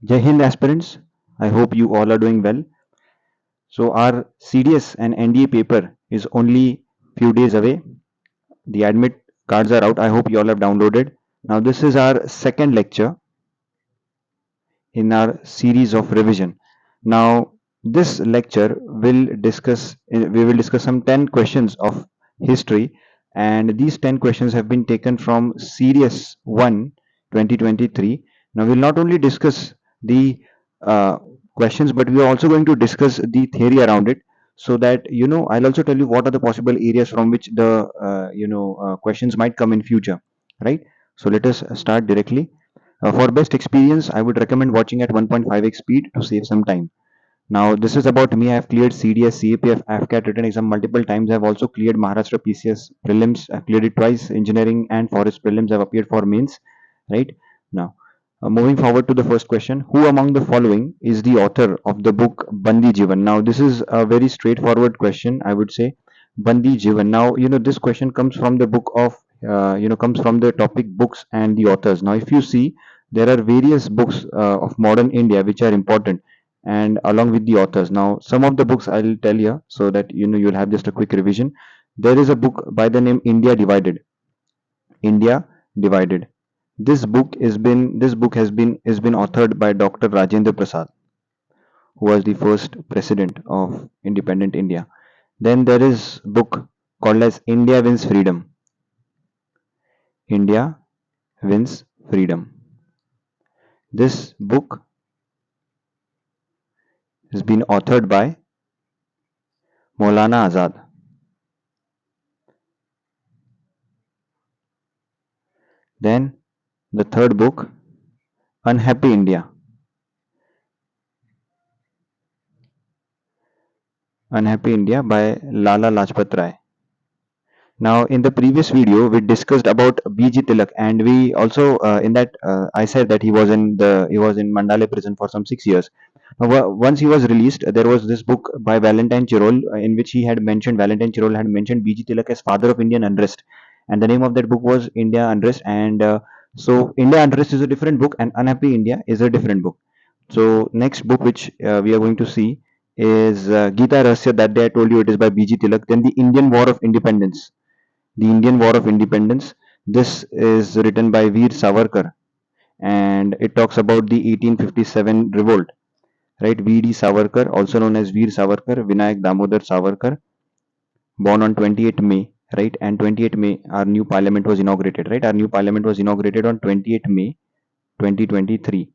Jai Hind aspirants, I hope you all are doing well. So our CDS and NDA paper is only few days away. The admit cards are out. I hope you all have downloaded. Now this is our second lecture in our series of revision. Now this lecture will discuss we will discuss some 10 questions of history, and these 10 questions have been taken from series 1 2023. Now we'll not only discuss the uh, questions, but we are also going to discuss the theory around it, so that I'll also tell you what are the possible areas from which the questions might come in future, right? So let us start directly. For best experience, I would recommend watching at 1.5x speed to save some time. Now, this is about me. I've cleared CDS, CAPF, AFCAT written exam multiple times. I've also cleared Maharashtra PCS prelims. I've cleared it twice. Engineering and forest prelims. I've appeared for mains. Right now, moving forward to the first question: who among the following is the author of the book Bandi Jivan? Now, this is a very straightforward question, I would say. Bandi Jivan. Now, this question comes from the book of comes from the topic books and the authors. Now, if you see, there are various books of modern India which are important, and along with the authors. Now, some of the books I'll tell you so that you'll have just a quick revision. There is a book by the name India Divided. India Divided. This book has been authored by Dr. Rajendra Prasad, who was the first president of independent India. Then there is book called as India Wins Freedom. India Wins Freedom. This book has been authored by Maulana Azad. Then the third book, Unhappy India. Unhappy India by Lala Lajpat Rai. Now, in the previous video, we discussed about B.G. Tilak, and we also in that I said that he was in Mandale prison for some 6 years. Now, once he was released, there was this book by Valentine Chirol in which Valentine Chirol had mentioned B.G. Tilak as father of Indian unrest, and the name of that book was India Unrest. And so, India Unrest is a different book, and Unhappy India is a different book. So, next book which we are going to see is Gita Rahasya. That day I told you it is by B.G. Tilak. Then the Indian War of Independence. The Indian War of Independence. This is written by Veer Savarkar, and it talks about the 1857 revolt. Right, V.D. Savarkar, also known as Veer Savarkar, Vinayak Damodar Savarkar, born on 28th May. Right, and 28th May, our new parliament was inaugurated. Right, our new parliament was inaugurated on 28th May, 2023.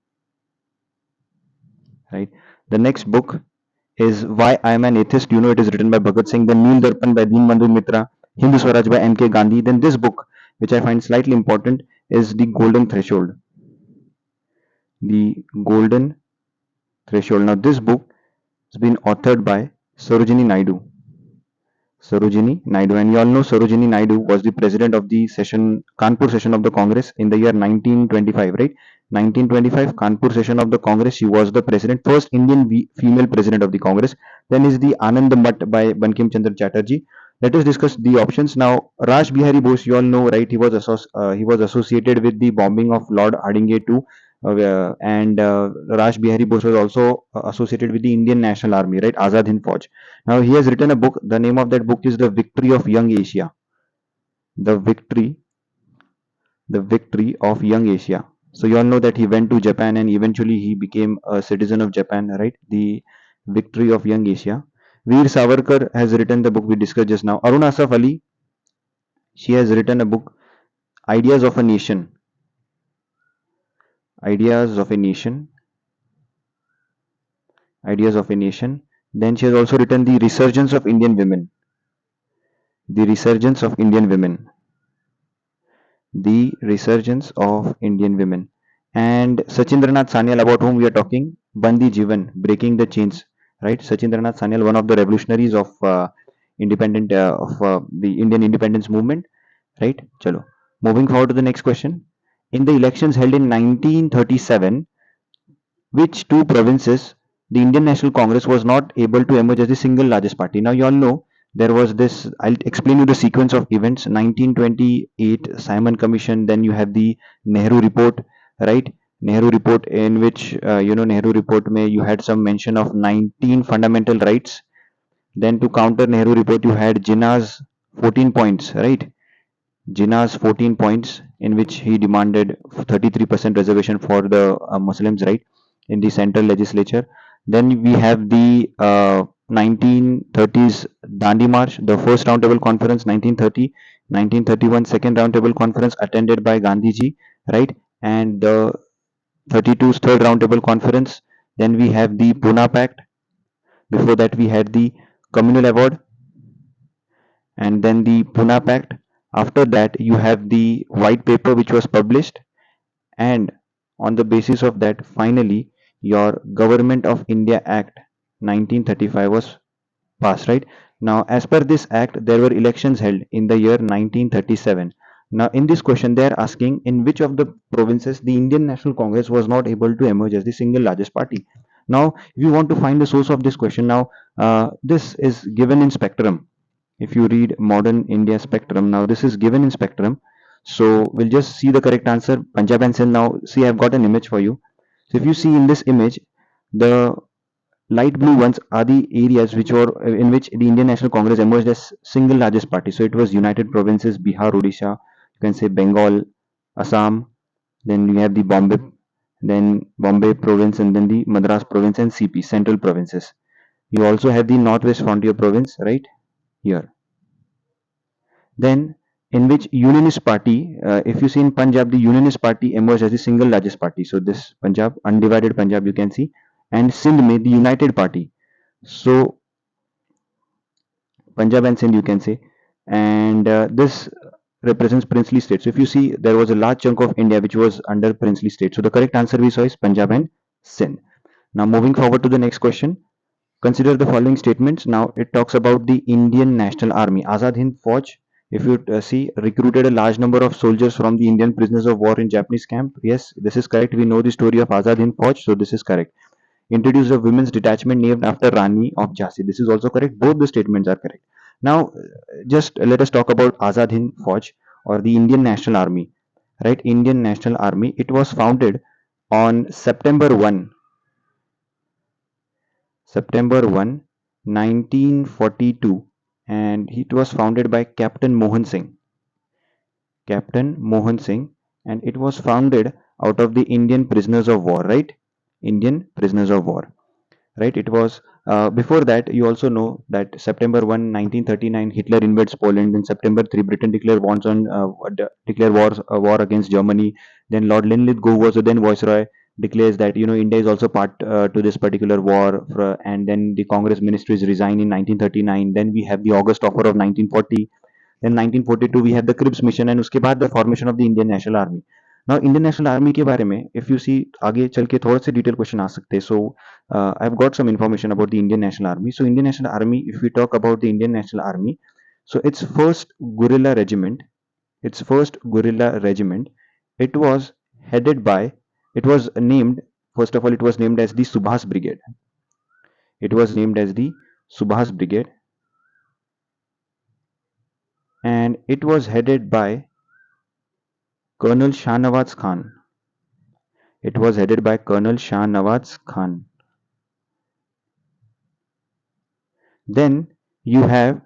Right, the next book is Why I Am an Atheist. It is written by Bhagat Singh. Then Neel Darpan by Deen Bandhu Mitra. Hindu Swaraj by M.K. Gandhi. Then this book, which I find slightly important, is The Golden Threshold. The Golden Threshold. Now, this book has been authored by Sarojini Naidu. Sarojini Naidu, and you all know Sarojini Naidu was the president of the Kanpur session of the Congress in the year 1925, right? 1925 Kanpur session of the Congress. She was the president, first Indian female president of the Congress. Then is the Anand Math by Bankim Chandra Chatterjee. Let us discuss the options now. Raj Bihari Bose, you all know, right? He was associated with the bombing of Lord Hardinge too, and Raj Bihari Bose was also associated with the Indian National Army, right? Azad Hind Fauj. Now he has written a book. The name of that book is The Victory of Young Asia. The Victory, the Victory of Young Asia. So you all know that he went to Japan and eventually he became a citizen of Japan, right? The Victory of Young Asia. Veer Savarkar has written the book we discussed just now. Arun Asaf Ali, she has written a book, Ideas of a Nation. Ideas of a Nation. Ideas of a Nation. Then she has also written The Resurgence of Indian Women. The Resurgence of Indian Women. The Resurgence of Indian Women. And Sachindranath Sanyal, about whom we are talking, Bandi Jivan, Breaking the Chains. Right, Sachindranath Sanyal, one of the revolutionaries of the Indian independence movement. Right, chalo. Moving forward to the next question. In the elections held in 1937, which two provinces the Indian National Congress was not able to emerge as the single largest party? Now, you all know there was this. I'll explain you the sequence of events. 1928 Simon Commission, then you have the Nehru Report, right? Nehru report, in which Nehru report may you had some mention of 19 fundamental rights. Then to counter Nehru report, you had Jinnah's 14 points, right? Jinnah's 14 points, in which he demanded 33% reservation for the Muslims, right, in the central legislature. Then we have the 1930s Dandi March, the first roundtable conference, 1930, 1931 second roundtable conference attended by Gandhiji, right, and the 32's third roundtable conference. Then we have the Pune Pact. Before that, we had the Communal Award, and then the Pune Pact. After that, you have the white paper which was published, and on the basis of that, finally, your Government of India Act 1935 was passed, right? Now, as per this act, there were elections held in the year 1937. Now, in this question, they are asking in which of the provinces the Indian National Congress was not able to emerge as the single largest party. Now, if you want to find the source of this question, now this is given in spectrum. If you read Modern India Spectrum, now this is given in spectrum. So we'll just see the correct answer. Punjab and Sindh. Now, see, I've got an image for you. So if you see in this image, the light blue ones are the areas which were in which the Indian National Congress emerged as single largest party. So it was United Provinces, Bihar, Odisha, you can say Bengal, Assam, then we have the Bombay province, and then the Madras province and CP, central provinces. You also have the Northwest Frontier province right here. Then in which Unionist party, if you see in Punjab, the Unionist party emerged as the single largest party. So this Punjab, undivided Punjab, you can see, and Sindh made the United Party. So Punjab and Sindh, you can say, and this represents princely states. So if you see, there was a large chunk of India which was under princely state. So the correct answer we saw is Punjab and Sindh. Now moving forward to the next question. Consider the following statements. Now it talks about the Indian National Army. Azad Hind Fauj, if you see, recruited a large number of soldiers from the Indian prisoners of war in Japanese camp. Yes, this is correct. We know the story of Azad Hind Fauj, so this is correct. Introduced a women's detachment named after Rani of Jhansi. This is also correct. Both the statements are correct. Now, just let us talk about Azad Hind Fauj, or the Indian National Army. Right, Indian National Army. It was founded on September 1, 1942, and it was founded by Captain Mohan Singh. Captain Mohan Singh, and it was founded out of the Indian prisoners of war, right? Indian prisoners of war, right? It was before that. You also know that September 1, 1939, Hitler invades Poland. Then September 3, Britain declare war against Germany. Then Lord Linlithgow was the then viceroy, declares that India is also part to this particular war, and then the Congress ministries resign in 1939. Then we have the August offer of 1940. Then 1942 we have the Cripps mission, and उसके बाद the formation of the Indian National Army. Now Indian National Army के बारे में if you see, आगे चल के थोड़ा सा डिटेल क्वेश्चन आ सकते हैं. So I've got some information about the Indian National Army. So Indian National Army, if we talk about the Indian National Army, so its first guerrilla regiment, it was headed by, it was named, first of all, it was named as the Subhas Brigade. It was named as the Subhas Brigade, and it was headed by Colonel Shah Nawaz Khan. It was headed by Colonel Shah Nawaz Khan. Then you have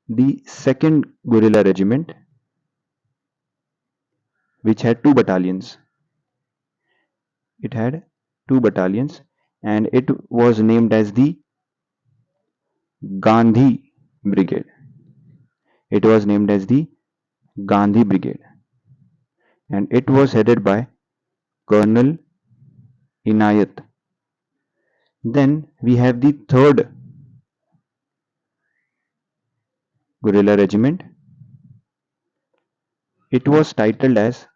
the second guerrilla regiment, which had two battalions. It had two battalions, and it was named as the Gandhi Brigade. It was named as the Gandhi Brigade, and it was headed by Colonel Inayat. Then we have the third guerrilla regiment. It was titled as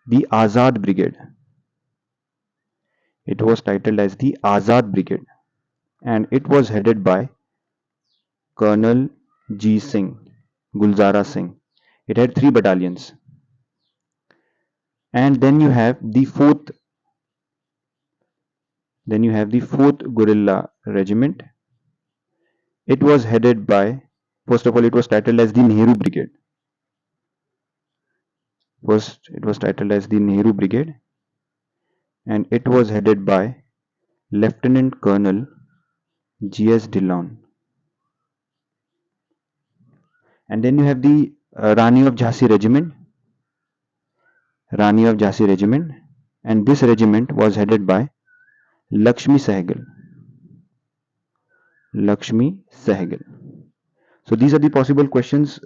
the Azad Brigade. It was titled as the Azad Brigade, and it was headed by Colonel G. Singh, Gulzara Singh. It had three battalions. And then you have the fourth guerrilla regiment. It was headed by, first of all, it was titled as the Nehru Brigade. First, it was titled as the Nehru Brigade, and it was headed by Lieutenant Colonel G.S. Dillon. And then you have the Rani of Jhansi Regiment, Rani of Jhansi Regiment, and this regiment was headed by Lakshmi Sehgal. Lakshmi Sehgal. So these are the possible questions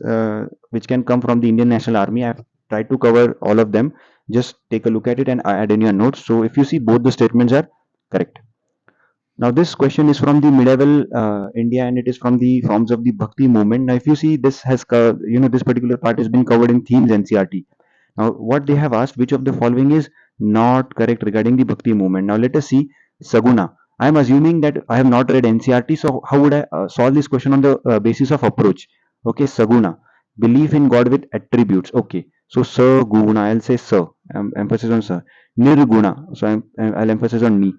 which can come from the Indian National Army. I've tried to cover all of them. Just take a look at it and add in your notes. So if you see, both the statements are correct. Now this question is from the medieval India, and it is from the forms of the Bhakti movement. Now if you see, this has this particular part has been covered in themes NCRT. Now what they have asked, which of the following is not correct regarding the Bhakti movement? Now let us see. Saguna. I am assuming that I have not read NCRT, so how would I solve this question on the basis of approach? Okay, Saguna. Belief in God with attributes. Okay, so Saguna, I'll say Sa, emphasis on Sa. Nirguna, so I'll emphasize on Ni.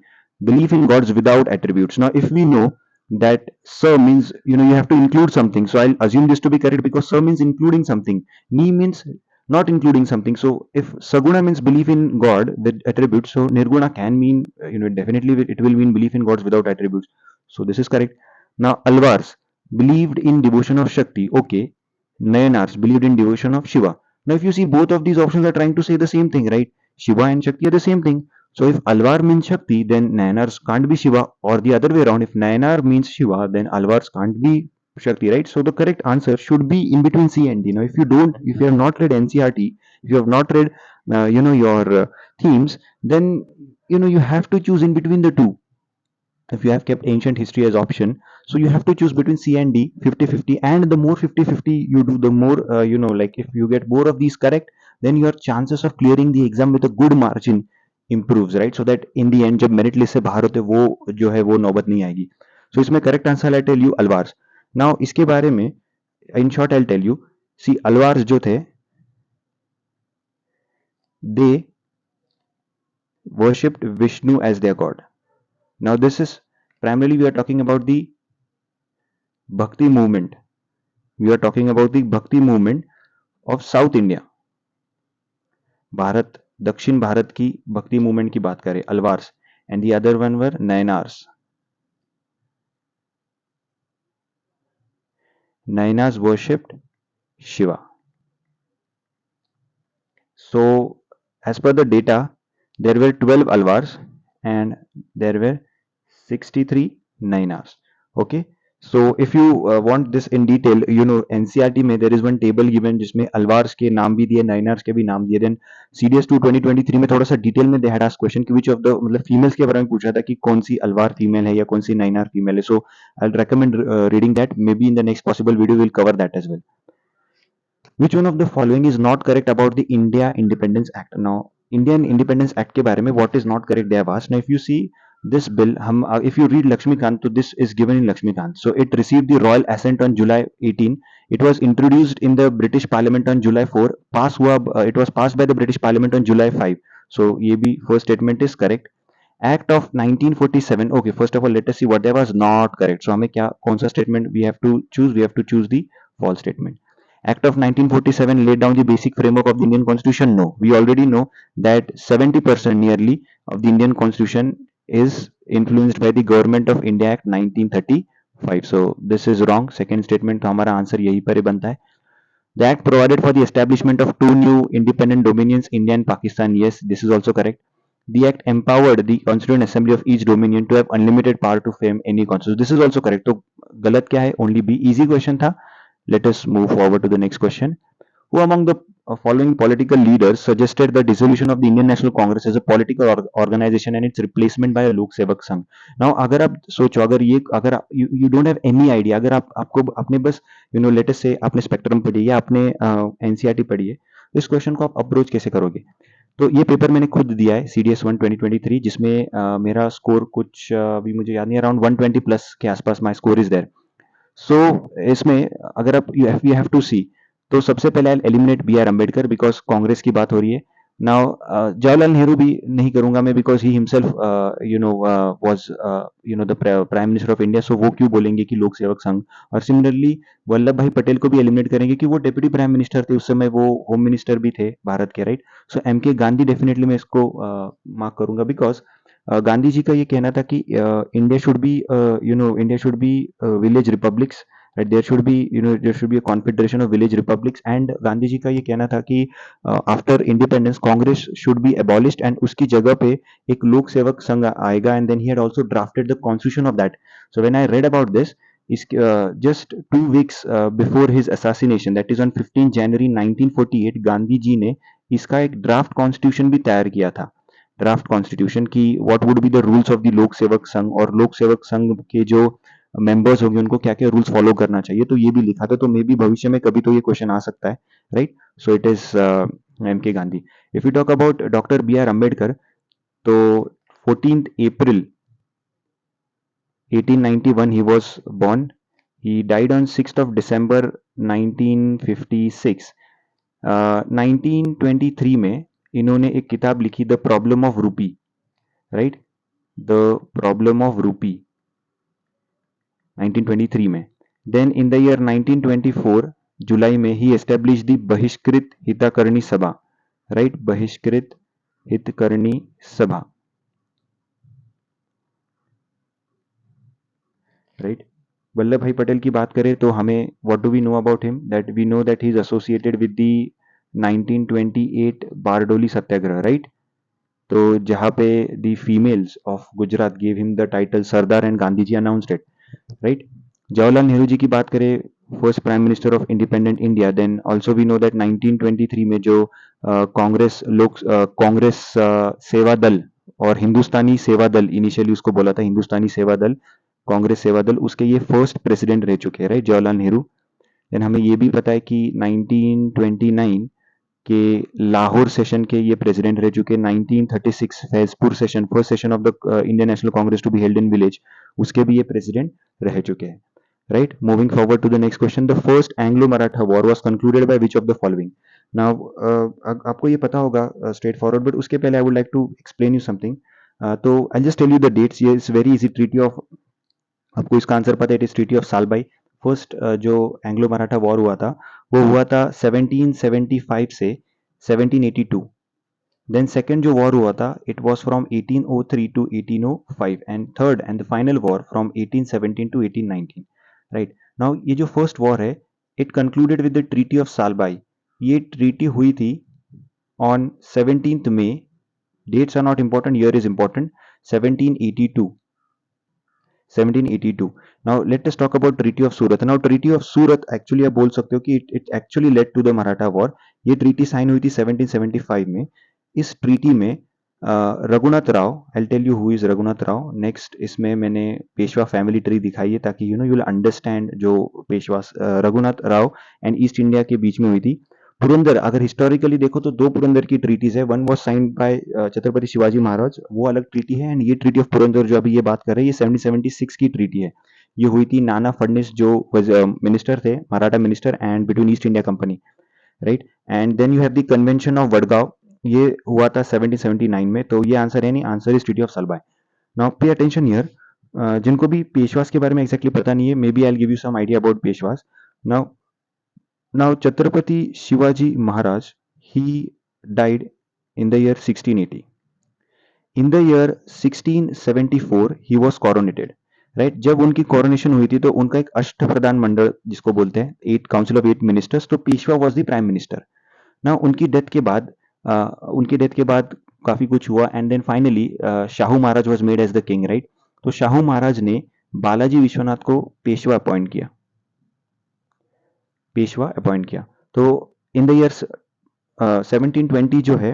Belief in gods without attributes. Now if we know that Sa means, you have to include something, so I'll assume this to be correct because Sa means including something. Ni means not including something. So if Saguna means belief in God with attributes, so Nirguna can mean, definitely it will mean belief in gods without attributes. So this is correct. Now Alvars believed in devotion of Shakti. Okay. Nayanars believed in devotion of Shiva. Now if you see, both of these options are trying to say the same thing, right? Shiva and Shakti are the same thing. So if Alvar means Shakti, then Nayanars can't be Shiva, or the other way around. If Nayanar means Shiva, then Alvars can't be Shakti, right? So the correct answer should be in between C and D. Now, if you have not read NCRT, if you have not read, your themes, then you have to choose in between the two. If you have kept ancient history as option, so you have to choose between C and D, 50-50, and the more 50-50 you do, the more, like if you get more of these correct, then your chances of clearing the exam with a good margin improves, right? So that in the end, जब merit list से बाहर होते वो जो है वो नौबत नहीं आएगी. So इसमें correct answer I tell you Alvars. Now इसके बारे में in short I tell you. See Alvars जो थे, दे worshipped Vishnu as their god. Now this is primarily, we are talking about the Bhakti movement. We are talking about the Bhakti movement of South India. Bharat, दक्षिण भारत की भक्ति movement की बात करें, Alvars, and the other one were Nayanars. Nayanas worshipped Shiva. So, as per the data, there were 12 Alvars and there were 63 Nayanars. Okay. So, if you want this in detail, NCRT में there is one table given जिसमें अलवार्स के नाम भी दिए, नाइनर्स के भी नाम दिए. देन CDS2 2023 में थोड़ा सा डिटेल में they had asked question कि which of the, मतलब फीमेल्स के बारे में पूछा था कि कौन सी अलवार फीमेल है या कौन सी नाइनार फीमेल है. So I'll recommend reading that. Maybe in the next possible video we'll cover that as well. Which one of the following is not correct about the India Independence Act? Now, Indian Independence Act के बारे में what is not correct they have asked. Now, if you see this bill, if you read Lakshmikant, so this is given in Lakshmikant. So it received the royal assent on July 18. It was introduced in the British Parliament on July 4. It was passed by the British Parliament on July 5. So ये भी first statement is correct. Act of 1947. Okay, first of all, let us see what was not correct. So हमें क्या कौन सा statement we have to choose? We have to choose the false statement. Act of 1947 laid down the basic framework of the Indian Constitution. No, we already know that 70% nearly of the Indian Constitution is influenced by the Government of India Act 1935. So this is wrong. Second statement तो हमारा answer यही पर ही बनता है. The act provided for the establishment of two new independent dominions, India and Pakistan. Yes, this is also correct. The act empowered the Constituent Assembly of each dominion to have unlimited power to frame any constitution. This is also correct. तो गलत क्या है? Only B. Easy question था. Let us move forward to the next question. Who among the following political leaders suggested the dissolution of the Indian National Congress as a political organization and its replacement by a Lok Sevak Sangh? Now, अगर आप सोचो, अगर you don't have any idea, अगर आपको आपने बस let us say आपने spectrum पढ़ी है या आपने NCRT पढ़ी है, तो इस क्वेश्चन को आप अप्रोच कैसे करोगे? तो ये पेपर मैंने खुद दिया है CDS1 2023, जिसमें मेरा स्कोर कुछ अभी मुझे याद नहीं, अराउंड 120 प्लस के आसपास माई स्कोर इज देयर. सो इसमें अगर आप यू हैव टू सी, तो सबसे पहले eliminate B R Ambedkar because Congress की बात हो रही है. नाउ जवाहरलाल नेहरू भी नहीं करूंगा मैं, because he himself was the prime minister of India, so वो क्यों बोलेंगे कि लोक सेवक संघ। और सिमिलरली वल्लभ भाई पटेल को भी एलिमिनेट करेंगे कि वो डेप्यूटी प्राइम मिनिस्टर थे, उस समय वो होम मिनिस्टर भी थे भारत के, राइट। सो एम के गांधी डेफिनेटली मैं इसको मार्क करूंगा, बिकॉज गांधी जी का ये कहना था कि India should be India should be village republics, right? There should be a confederation of village republics, and Gandhi ji का ये कहना था कि after independence Congress should be abolished and उसकी जगह पे एक लोक सेवक संघ आएगा, and then he had also drafted the constitution of that. So when I read about this, is just 2 weeks before his assassination, that is on 15 January 1948, Gandhi ji ने इसका एक draft constitution भी तैयार किया था। ड्राफ्ट कॉन्स्टिट्यूशन की what would be the rules of the लोक सेवक संघ, और लोक सेवक संघ के जो मेंबर्स होंगे उनको क्या क्या रूल्स फॉलो करना चाहिए, तो ये भी लिखा था। तो मे बी भविष्य में कभी तो ये क्वेश्चन आ सकता है, right. So it is M K Gandhi. If you talk about doctor B R Ambedkar, तो 14th April 1891 he was born. He died on 6th of December 1956. 1923 में इन्होंने एक किताब लिखी, द प्रॉब्लम ऑफ रूपी, राइट, द प्रॉब्लम ऑफ रूपी, 1923 में। Then in the year 1924 जुलाई में ही एस्टेब्लिश द बहिष्कृत हितकरणी सभा, राइट, बहिष्कृत हितकरणी सभा, राइट। वल्लभ भाई पटेल की बात करें तो हमें what do we know about him, that we know that he is associated with the 1928 Bardoli Satyagraha, right. तो जहाँ पे the females of Gujarat gave him the title Sardar and Gandhi ji announced it, right. Jawaharlal Nehru ji की बात करें, first prime minister of independent India, then also we know that 1923 में जो कांग्रेस सेवा दल और हिंदुस्तानी सेवा दल, इनिशियली उसको बोला था हिंदुस्तानी सेवा दल, कांग्रेस सेवा दल, उसके ये फर्स्ट प्रेसिडेंट रह चुके हैं, राइट, जवाहरलाल नेहरू। देन हमें ये भी पता है कि 1929 के लाहौर सेशन के ये प्रेसिडेंट रह चुके। 1936 Faizpur session, first session of the Indian national Congress to be held in village, उसके भी ये प्रेसिडेंट रह चुके हैं, right. Moving forward to the next question, the first Anglo Maratha war was concluded by which of the following. Now आपको ये पता होगा स्ट्रेट फॉरवर्ड, बट उसके पहले I would like to explain you something. तो I just tell you the dates, ये is very easy. Treaty of, आपको इसका आंसर पता है, it is treaty of Salbai. First जो एंग्लो मराठा वॉर हुआ था वो हुआ था 1775 से 1782। देन सेकेंड जो वॉर हुआ था it was from 1803 to 1805, and third and the final war from 1817 to 1819, right. Now ये जो फर्स्ट वॉर है it concluded with the treaty of Salbai. ये ट्रीटी हुई थी on 17th May, dates are not important, year is important, 1782, 1782. Now let us talk about Treaty of Surat. Now Treaty of Surat actually आप बोल सकते हो कि it actually led to the Maratha War. ये treaty sign हुई थी 1775 में। इस ट्रीटी में Raghunath Rao, I tell you who is Raghunath Rao next. इसमें मैंने पेशवा फैमिली ट्री दिखाई है ताकि यू विल अंडरस्टैंड जो Peshwa Raghunath Rao and east India के बीच में हुई थी। पुरंदर, अगर हिस्टोरिकली देखो तो दो पुरंदर की ट्रीटीज है, one was signed by Chhatrapati Shivaji Maharaj, वो अलग ट्रीटी है, एंड ये ट्रीटी ऑफ पुरंदर जो अभी ये बात कर रहे हैं ये 1776 की ट्रीटी है। ये हुई थी नाना फडनिस जो मिनिस्टर थे, Maratha minister, and between East India Company, right. And then you have the convention of Vadgaon, ये हुआ था 1779 में। तो ये आंसर है नहीं, answer is treaty of Salbai. Now pay attention here, जिनको भी पेशवास के बारे में एक्जैक्टली पता नहीं है, may be I will give you some idea about Peshwas. Now Chhatrapati Shivaji Maharaj, he died in the year 1680. In the year 1674 he was coronated, right. जब उनकी कोरोनेशन हुई थी तो उनका एक अष्ट प्रधान मंडल जिसको बोलते हैं, 8 काउंसिल ऑफ 8 मिनिस्टर्स, तो Peshwa was the prime minister ना। उनकी डेथ के बाद काफी कुछ हुआ, and then finally Shahu Maharaj was made as the king, right. तो शाहू महाराज ने बालाजी विश्वनाथ को पेशवा अपॉइंट किया, पेशवा अपॉइंट किया। तो इन द ईयर 1720 जो है,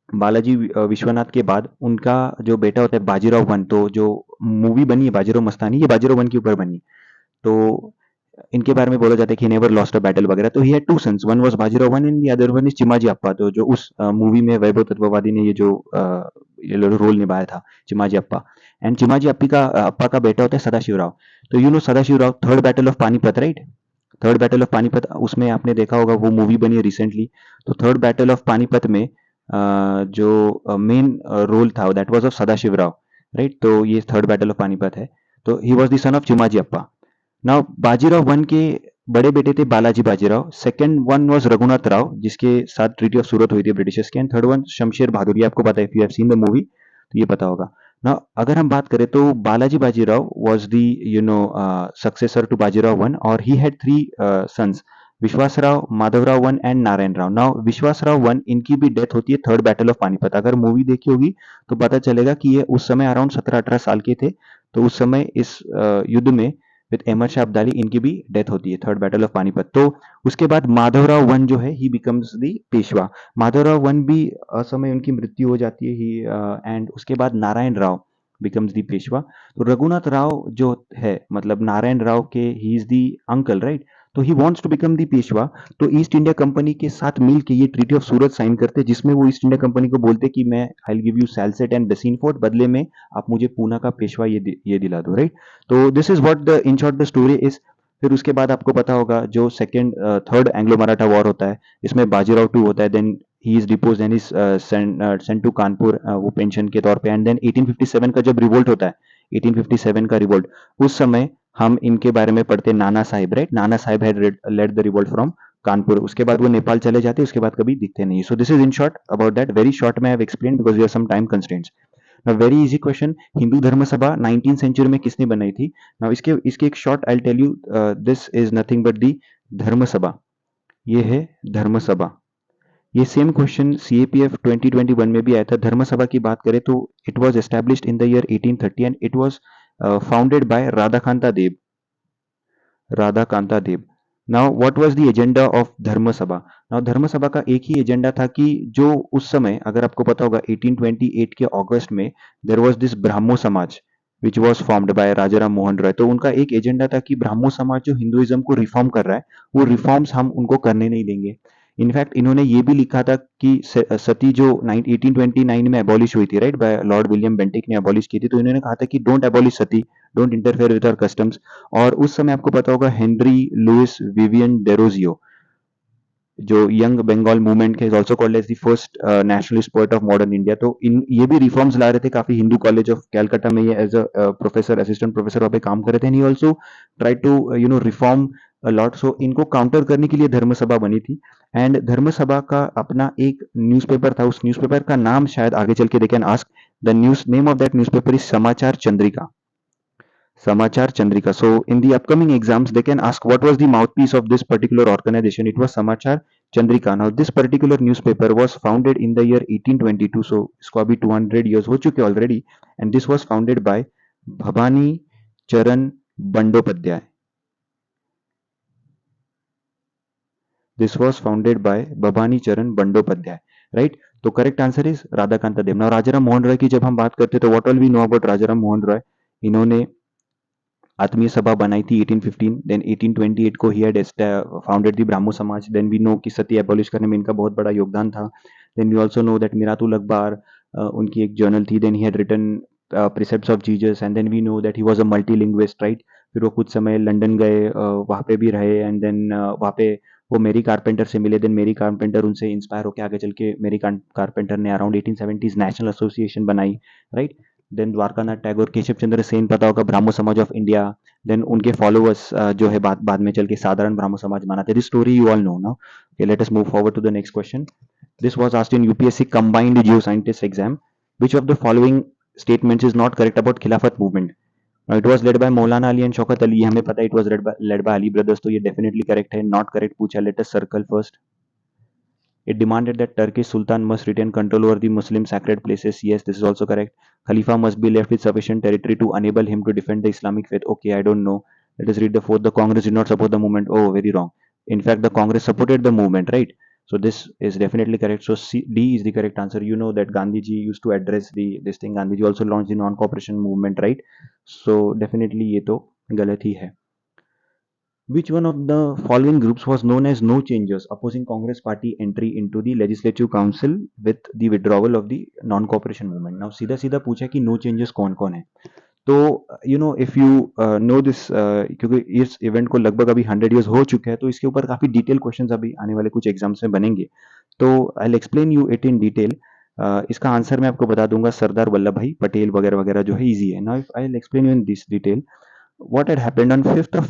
बालाजी विश्वनाथ के बाद उनका जो बेटा होता है बाजीराव वन, तो जो मूवी बनी है बाजीराव मस्तानी, ये बाजीराव वन के ऊपर बनी। तो इनके बारे में बोला जाता है कि नेवर लॉस्ट अ बैटल वगैरह। तो he had two sons, one was Bajirao one and the other one is Chimaji Appa. तो जो उस मूवी में वैभव तत्ववादी ने ये जो रोल निभाया था, चिमाजी अप्पा, एंड चिमाजी अप्पा का बेटा होता है सदाशिव राव। तो you know Sadashiv Rao, third battle of Panipat, right, third battle of Panipat, उसमें आपने देखा होगा वो मूवी बनी है रिसेंटली। तो थर्ड बैटल ऑफ पानीपत में जो मेन रोल था that was of Sadashiv Rao, right. तो ये थर्ड बैटल ऑफ पानीपत है। तो he was the son of Chimaji Appa. Now Bajirao one के बड़े बेटे थे Balaji Bajirao, second one was Raghunath Rao जिसके साथ ट्रीटी ऑफ सूरत हुई थी ब्रिटिशर्स के, एंड थर्ड वन शमशेर बहादुर। ये आपको पता है, if you have seen the movie तो ये पता होगा ना। अगर हम बात करें तो Balaji Bajirao was the successor to Bajirao one, और he had three sons, Vishwasrao, Madhavrao one and Narayan Rao. Now Vishwasrao one, इनकी भी डेथ होती है थर्ड बैटल ऑफ पानीपत। अगर मूवी देखी होगी तो पता चलेगा कि ये उस समय अराउंड 17-18 साल के थे। तो उस समय इस युद्ध में विद अहमद शाह अब्दाली इनकी भी डेथ होती है थर्ड बैटल ऑफ पानीपत। तो उसके बाद माधवराव वन जो है ही becomes the Peshwa. Madhavrao one भी असमय उनकी मृत्यु हो जाती है ही, एंड उसके बाद नारायण राव बिकम्स द पेशवा। तो रघुनाथ राव जो है, मतलब नारायण राव के he is the uncle, right. तो he wants to become the Peshwa. तो ईस्ट इंडिया कंपनी के साथ मिल के ये ट्रीटी ऑफ सूरत साइन करते हैं, जिसमें वो ईस्ट इंडिया कंपनी को बोलते कि मैं I will give you Salsette and Bassein fort, बदले में आप मुझे पूना का पेशवा ये दिला दो, राइट। तो this is what the in short the story is. फिर उसके बाद आपको पता होगा जो second third Anglo Maratha war होता है, इसमें बाजीराव टू होता है, then he is depose and is sent to Kanpur वो पेंशन के तौर पे। एंड देन 1857 का जब रिवोल्ट होता है, 1857 का रिवोल्ट, उस समय हम इनके बारे में पढ़ते हैं, नाना Sahib, right. Nana Sahib had led the revolt from Kanpur. उसके बाद वो नेपाल चले जाते, उसके बाद कभी दिखते नहीं। So this is in short about that, very short में I have explain because we have some time constraints. Now very easy question, Hindu Dharma Sabha 19th century में किसने बनाई थी? नाउ इसके इसके एक short I tell you, this is nothing but the Dharma Sabha. ये है धर्म सभा। ये सेम क्वेश्चन सीएपीएफ 2021 में भी आया था। धर्म सभा की बात करें तो it was established in the year 1830 and it was founded by Radhakanta Deb. Radhakanta Deb. Now what was the agenda of Dharma Sabha? Now धर्म सभा का एक ही एजेंडा था कि जो उस समय, अगर आपको पता होगा, 1828 के अगस्त में देयर वाज दिस ब्राह्मो समाज which was formed by Rajaram Mohan Roy. तो उनका एक एजेंडा था कि ब्राह्मो समाज जो हिंदुइज्म को रिफॉर्म कर रहा है, वो रिफॉर्म्स हम उनको करने नहीं देंगे। इनफैक्ट इन्होंने ये भी लिखा था कि सती जो 1829 में एबॉलिश हुई थी, right, by Lord William Bentinck ने एबॉलिश की थी, तो इन्होंने कहा था कि don't abolish sati, don't interfere with our customs. और उस समय आपको पता होगा हेनरी लुइस विवियन डेरोजियो, जो यंग बंगाल मूवमेंट के, is also called as the first nationalist poet of modern India. तो इन ये भी रिफॉर्म्स ला रहे थे काफी। हिंदू कॉलेज ऑफ कैलकाटा में ये as a professor, assistant professor वहाँ पे काम कर रहे थे। He also try to reform a lot. So इनको काउंटर करने के लिए धर्म सभा बनी थी। एंड धर्म सभा का अपना एक न्यूज़पेपर था, उस न्यूज़पेपर का नाम शायद आगे चल के they can ask, the news name of that newspaper is समाचार Chandrika. Samachar Chandrika. So in the upcoming exams, they can ask what was the mouthpiece of this particular organization. It was Samachar Chandrika. Now this particular newspaper was founded in the year 1822. So इसको अभी 200 years हो चुके already, and this was founded by Bhabani Charan Bandopadhyay. This was founded by Bhabani Charan Bandopadhyay. Right? तो correct answer is Radhakanta Deb. Now Rajaram Mohan Roy की जब हम बात करते हैं तो what all we know about Rajaram Mohan Roy? इन्होंने आत्मीय सभा बनाई थी 1815, देन 1828 को he had founded the Brahmo Samaj. Then we no कि सती एबॉलिश करने में इनका बहुत बड़ा योगदान था। Then we also know that Miratul Akhbar उनकी एक जर्नल थी। Then he had written precepts of Jesus, and then we know that he was a multilinguist, right. फिर वो कुछ समय लंदन गए, वहाँ पे भी रहे, एंड देन वहाँ पे वो मेरी कारपेंटर से मिले। देन मेरी कारपेंटर उनसे इंस्पायर होकर आगे चल के मेरी कारपेंटर ने अराउंड 1870s नेशनल एसोसिएशन बनाई, राइट। देन द्वारकानाथ टैगोर, केशव चंद्र सेन पता होगा, ब्राह्मो समाज ऑफ इंडिया। देन उनके फॉलोअर्स जो है बाद में चल के साधारण ब्राह्मो समाज माना था। This story you all know now. Okay, let us move forward to the next question. This was asked in UPSC combined geo scientist exam. Which of the following statements is not correct about Khilafat movement? It was led by Maulana Ali and Shaukat Ali, हमें पता है। It was led by Ali brothers, तो ये definitely correct है। Not correct पूछा, let us circle first. It demanded that Turkish Sultan must retain control over the Muslim sacred places. Yes, this is also correct. Khalifa must be left with sufficient territory to enable him to defend the Islamic faith. Okay, I don't know. Let us read the fourth. The Congress did not support the movement. Oh, very wrong. In fact, the Congress supported the movement, right? So this is definitely correct. So D is the correct answer. You know that Gandhiji used to address this thing. Gandhiji also launched the non-cooperation movement, right? So definitely ये तो गलत ही है. Which one of the following groups was known as No Changers, opposing Congress party entry into the Legislative Council with the withdrawal of the non-cooperation movement? Now सीधा सीधा पूछा कि No Changers कौन कौन है। तो इफ यू नो दिस, क्योंकि इस इवेंट को लगभग अभी 100 years हो चुके हैं, तो इसके ऊपर काफी डिटेल क्वेश्चंस अभी आने वाले कुछ एग्जाम्स में बनेंगे। तो I will explain you it in detail. इसका आंसर मैं आपको बता दूंगा, सरदार वल्लभ भाई पटेल वगैरह वगैरह जो है इजी है। Now if I will explain you in this detail what had happened on 5th of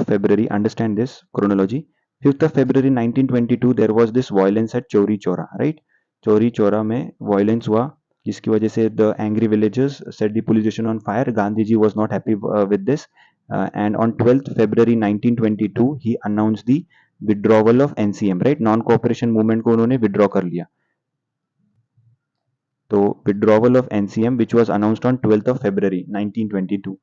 February, understand this chronology. 5th of February 1922 there was this violence at Chori Chora, right? Chori Chora में violence हुआ जिसकी वजह से the angry villagers set the police station on fire. Gandhi ji was not happy with this, and on 12th February 1922 he announced the withdrawal of NCM, right? Non cooperation movement को उन्होंने withdraw कर लिया। तो withdrawal of NCM which was announced on 12th of February 1922।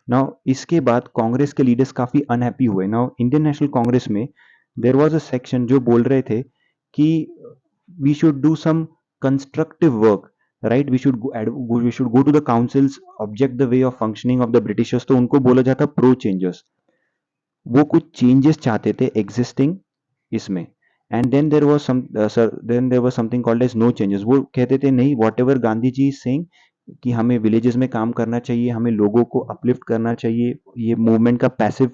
Now इसके बाद कांग्रेस के leaders काफी unhappy हुए। नाउ इंडियन नेशनल कांग्रेस में देयर वाज अ सेक्शन जो बोल रहे थे कि we should do some constructive work, right? We should go to the councils, object the way of functioning of the Britishers. तो उनको बोला जाता प्रो चेंजर्स। वो कुछ चेंजेस चाहते थे एग्जिस्टिंग इसमें। And then there was something called as no changes. वो कहते थे नहीं, whatever Gandhi ji is saying कि हमें विलेजेस में काम करना चाहिए, हमें लोगों को अपलिफ्ट करना चाहिए। ये मूवमेंट का पैसिव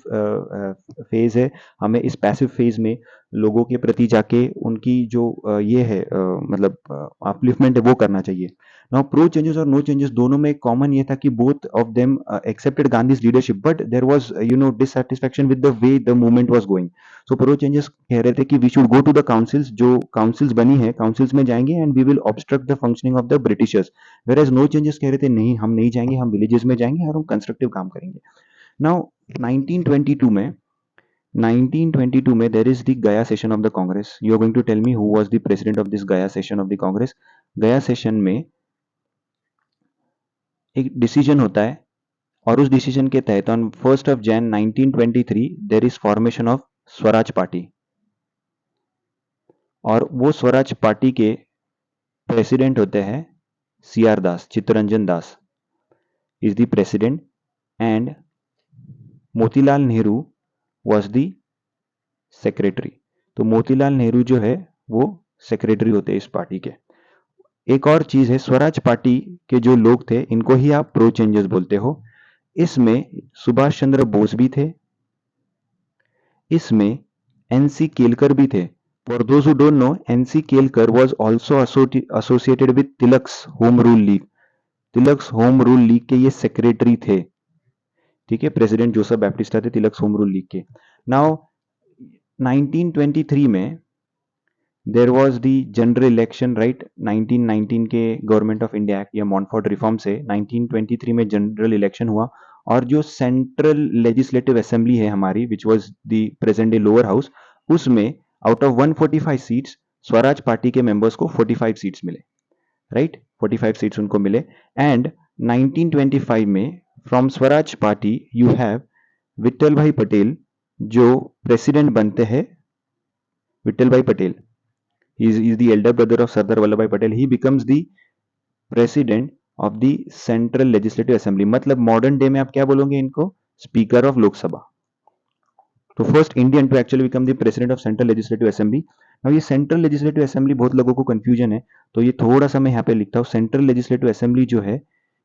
फेज है, हमें इस पैसिव फेज में लोगों के प्रति जाके उनकी जो ये है मतलब अपलिफ्टमेंट है वो करना चाहिए। नाउ प्रो चेंजेस और नो चेंजेस दोनों में कॉमन ये था कि both of them accepted Gandhi's leadership, but there was dissatisfaction with the way the movement was going. So pro changes कह रहे थे कि we should go to the councils, जो काउंसिल्स बनी है काउंसिल्स में जाएंगे and we will obstruct the functioning of the Britishers. Whereas no changes कह रहे थे नहीं, हम नहीं जाएंगे, हम विलेजेस में जाएंगे और हम कंस्ट्रक्टिव काम करेंगे। नाउ 1922 में there is the Gaya session of the Congress. You are going to tell me who was the president of this Gaya session of the Congress. Gaya session में एक डिसीजन होता है और उस डिसीजन के तहत on 1st of January 1923 there is formation of Swaraj Party. और वो स्वराज पार्टी के प्रेसिडेंट होते हैं C R Das, Chittaranjan Das is the president, and Motilal Nehru was the secretary. तो मोतीलाल नेहरू जो है वो सेक्रेटरी होते हैं इस पार्टी के। एक और चीज है, स्वराज पार्टी के जो लोग थे इनको ही आप प्रो चेंजर्स बोलते हो। इसमें सुभाष चंद्र बोस भी थे, इसमें एनसी केलकर भी थे। For those who don't know, NC Kelkar was also associated with Tilak's home rule league. Tilak's home rule league के ये सेक्रेटरी थे, ठीक है? प्रेसिडेंट जोसेफ बैप्टिस्टा थे तिलक्स होम रूल लीग के। नाउ 1923 में there was the general election, right? 1919 के गवर्नमेंट ऑफ इंडिया एक्ट या मॉन्टफोर्ट रिफॉर्म से 1923 में जनरल इलेक्शन हुआ, और जो सेंट्रल लेजिस्लेटिव असेंबली है हमारी, which was the present day lower house, उसमें out of 145 seats Swaraj party के मेंबर्स को 45 सीट्स मिले, राइट? 45 सीट्स उनको मिले। एंड 1925 में from Swaraj party you have Vitthal Bhai Patel जो प्रेसिडेंट बनते हैं। Vitthal Bhai Patel is the elder brother of Sardar Vallabhbhai Patel. He becomes the president of the Central Legislative Assembly. मतलब मॉडर्न डे में आप क्या बोलोगे इनको? Speaker of Lok Sabha. तो first Indian to actually become the president of central legislative assembly. Now ये central legislative assembly बहुत लोगों को कंफ्यूजन है, तो ये थोड़ा सा मैं यहाँ पे लिखता हूँ। सेंट्रल लेजिस्लेटिव असेंबली जो है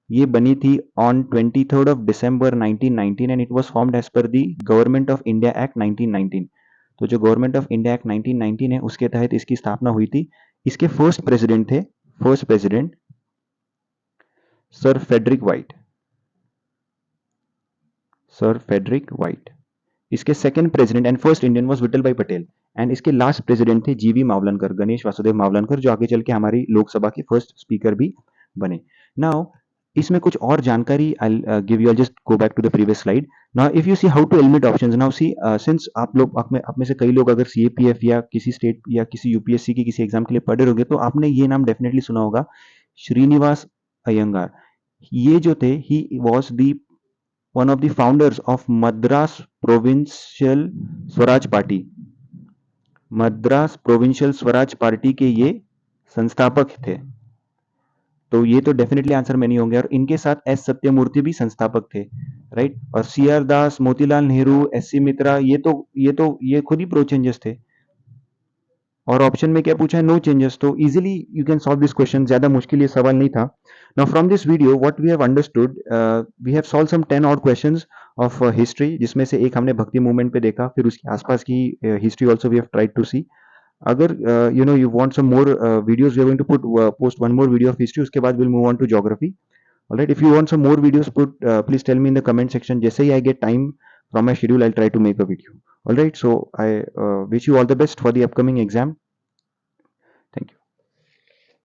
ये बनी थी on 23rd of December 1919 and it was formed as per the government of India act 1919। तो जो गवर्नमेंट ऑफ इंडिया एक्ट 1919 है उसके तहत इसकी स्थापना हुई थी। इसके फर्स्ट प्रेसिडेंट थे, first president sir Frederick Whyte, sir Frederick Whyte. इसके second president and first Indian was Vithal Bhai Patel, and इसके लास्ट प्रेसिडेंट थे जीवी मावलनकर, गणेश वासुदेव मावलनकर, जो आगे चल के हमारी लोकसभा के फर्स्ट स्पीकर भी बने। नाउ इसमें कुछ और जानकारी I give you, I just go back to the previous slide. Now if you see how to eliminate options, now see since आप में से कई लोग अगर सीएपीएफ या किसी स्टेट या किसी यूपीएससी की किसी एग्जाम के लिए पढ़े होंगे तो आपने ये नाम डेफिनेटली सुना होगा, श्रीनिवास अयंगार। ये जो थे he was the one of the founders of Madras provincial Swaraj party. Madras provincial Swaraj party के ये संस्थापक थे। तो ये तो डेफिनेटली आंसर में नहीं होंगे, और इनके साथ एस सत्यमूर्ति भी संस्थापक थे, राइट? और सी आर दास, मोतीलाल नेहरू, एस सी मित्रा, ये खुद ही प्रो चेंजेस थे। और ऑप्शन में क्या पूछा है? No changes. तो easily you can solve this question, ज्यादा मुश्किल ये सवाल नहीं था। Now from this video what we have understood, we have solve some 10 odd questions of history, जिसमें से एक हमने भक्ति मूवमेंट पे देखा, फिर उसके आसपास की history also we have tried to see. अगर you want some more videos, we are going to post one more video of history, उसके बाद we'll move on to geography. All right, if you want some more videos, please tell me in the comment section. जैसे ही I get time from my schedule, I'll try to make a video. All right, so I wish you all the best for the upcoming exam.